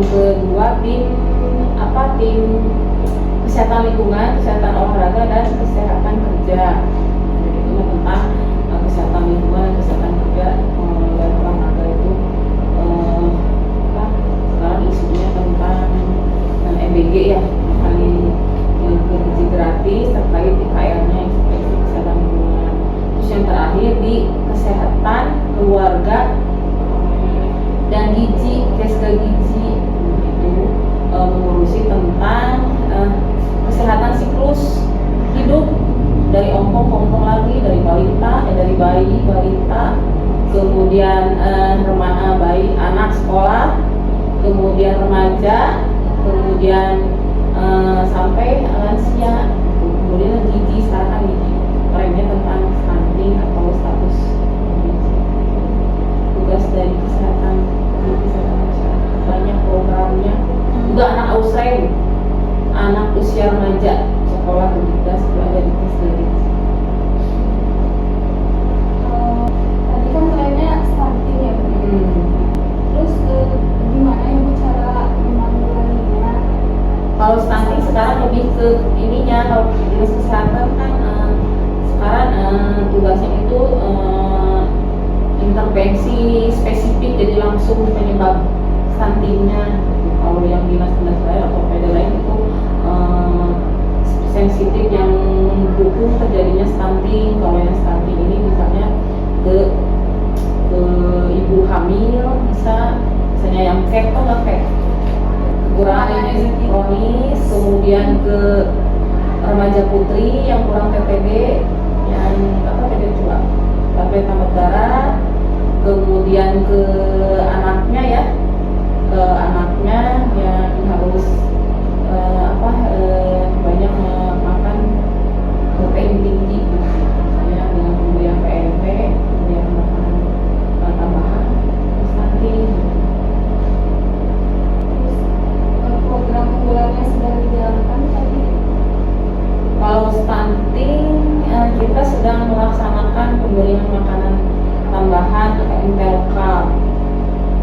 yang kedua tim kesehatan lingkungan, kesehatan olahraga dan kesehatan kerja. Jadi itu tentang kesehatan lingkungan, kesehatan kerja dan olahraga itu sekarang isunya tentang MBG ya, kali gizi gratis terkait IKR-nya kesehatan lingkungan. Terus yang terakhir di kesehatan keluarga dan gizi, keska gizi itu mengurusi tentang kesehatan siklus hidup dari ompong lagi, dari bayi balita, kemudian bayi anak sekolah, kemudian remaja, kemudian sampai lansia, kemudian gizi, sekarang gizi lainnya tentang stunting atau status gizi. Tugas dari kesehatan masyarakat banyak programnya. Juga anak Ausrem, anak usia remaja sekolah tugas ada di tes gizi. Tadi kan trennya stunting ya, terus gimana ibu cara menanggulanginya? Kalau stunting sekarang lebih ke ininya, kalau dinas kesehatan kan sekarang tugasnya itu intervensi spesifik, jadi langsung penyebab stuntingnya. Kalau yang dinas lain atau PD lain itu sensitif yang mendukung terjadinya stunting. Kalau yang stunting ini misalnya ke ibu hamil, misalnya yang kekurangan energi kronis, kemudian ke remaja putri yang kurang TPD, yang TPD juga tablet tambah darah, kemudian ke anaknya ya, yang harus banyak makan protein tinggi, misalnya dengan pemberian PMP, pemberian makanan tambahan, stunting. Terus program unggulannya sedang dijalankan tadi. Kalau stunting kita sedang melaksanakan pemberian makanan tambahan PMP lokal.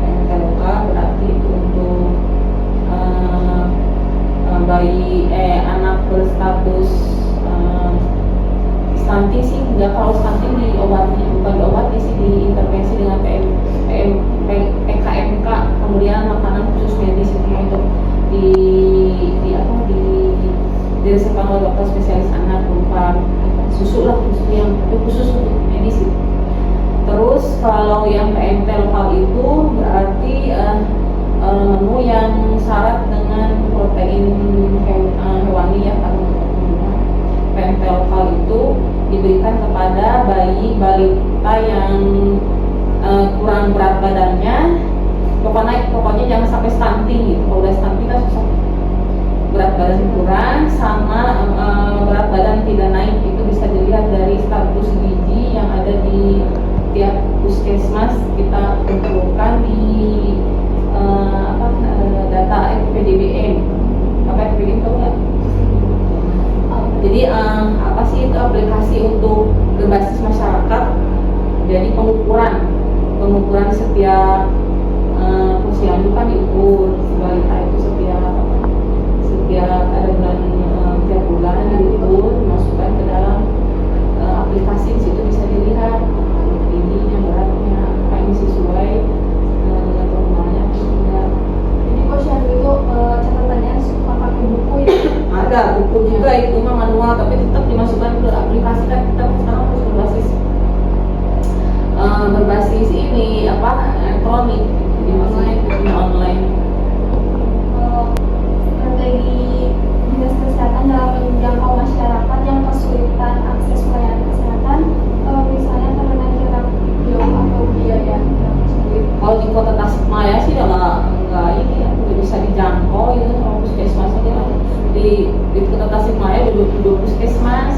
PMP lokal berarti itu untuk anak berstatus stunting sih enggak. Kalau stunting diobati, bukan diobati sih, diintervensi dengan PKMK, pemberian makanan khusus medis itu untuk diresepkan oleh dokter spesialis anak berupa susu lah, susu yang khusus untuk medis itu. Terus kalau yang PMT lokal itu berarti menu yang syarat dengan protein hewani ya, karena PMT lokal itu diberikan kepada bayi balita yang kurang berat badannya. Pokoknya jangan sampai stunting gitu. Kalau udah stunting kan susah. Berat badan kurang sama berat badan tidak naik, itu bisa dilihat dari status gizi yang ada di tiap puskesmas. Kita kumpulkan di data FPDBM. Apa FPDBM tahu nggak? Jadi apa sih itu, aplikasi untuk berbasis masyarakat. Jadi pengukuran setiap posyandu kan diukur, balita itu setiap ada bulan tiap bulan diukur, dimasukkan ke dalam aplikasi. Di situ bisa dilihat ininya, beratnya apa yang sesuai dengan normalnya atau tidak. Jadi posyandu itu catatannya suka pakai buku ya? Ada buku juga, itu mah manual tapi tetap dimasukkan ke aplikasi. Kan kita sekarang harus berbasis ini elektronik, jadi online. Strategi dinas kesehatan dalam menjangkau masyarakat yang kesulitan akses pelayanan kesehatan, misalnya karena jarak jauh atau biaya yang sulit. Kalau di kota Tasikmalaya sih nggak ini ya, udah bisa dijangkau itu sama puskesmas aja. Di kota Tasikmalaya ada 22 puskesmas.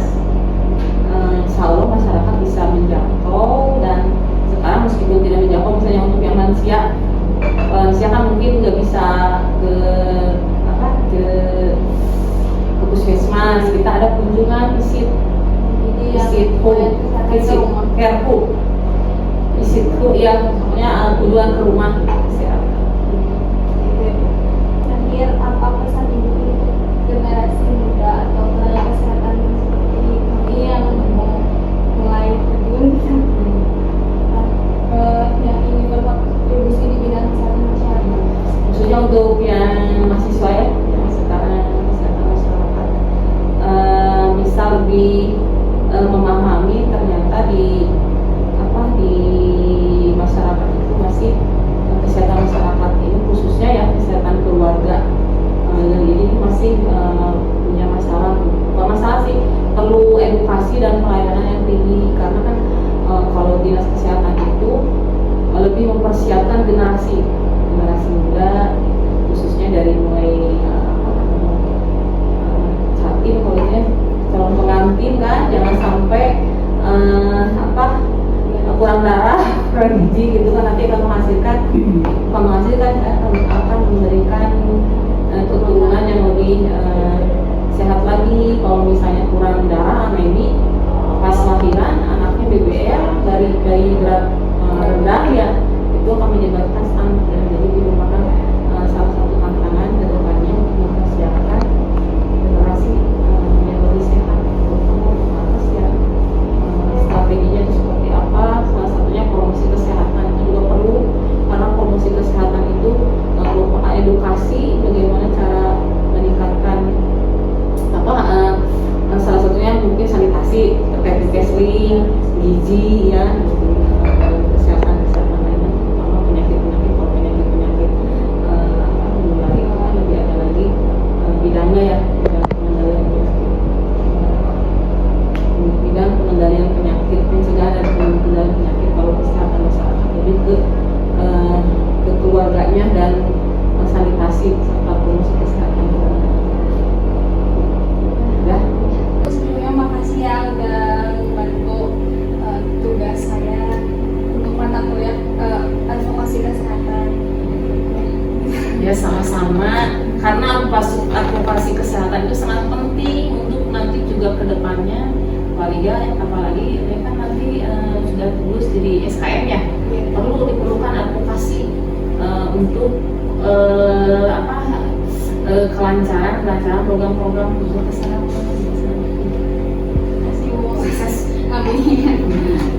Insya Allah masyarakat bisa menjangkau, dan sekarang meskipun tidak menjangkau, misalnya untuk yang lansia kan mungkin nggak bisa ke puskesmas. Kita ada kunjungan visit yang pokoknya kunjungan ke rumah kesehatan. khususnya untuk yang mahasiswa ya, yang sekarang kesehatan masyarakat bisa lebih memahami ternyata di masyarakat itu masih kesehatan masyarakat ini khususnya ya kesehatan keluarga yang ini masih punya masalah. Bukan masalah sih, perlu edukasi dan pelayanan yang tinggi karena kan kalau dinas kesehatan itu lebih mempersiapkan generasi muda khususnya dari mulai catim kalau ini calon pengantin kan, jangan sampai kurang darah, kurang gizi gitu kan nanti akan menghasilkan akan memberikan keturunan yang lebih sehat lagi. Kalau misalnya kurang darah, maybe pas lahiran anaknya BBL dari berat rendah ya, itu akan menyebabkan stunting. Jadi itu merupakan salah satu tantangan ke depannya untuk mempersiapkan generasi yang lebih sehat. Terus ya strateginya itu seperti apa? Salah satunya promosi kesehatan itu juga perlu, karena promosi kesehatan itu merupakan edukasi bagaimana cara meningkatkan salah satunya mungkin sanitasi terkait counseling, gizi ya, kesehatan lainnya, terutama penyakit menular itu kan lebih ada lagi bidangnya ya, bidang pengendalian penyakit, pencegahan dan pengendalian penyakit. Kalau kesehatan masyarakat lebih ke keluarganya dan sanitasi serta promosi kesehatan. Ya. Sebelumnya makasih ya udah membantu tugas saya untuk mata kuliah advokasi kesehatan. Ya sama-sama, karena advokasi kesehatan itu sangat penting untuk nanti juga kedepannya apalagi ini kan nanti sudah lulus jadi SKM ya, diperlukan advokasi untuk kelancaran program-program untuk kesehatan. Sukses. Amin.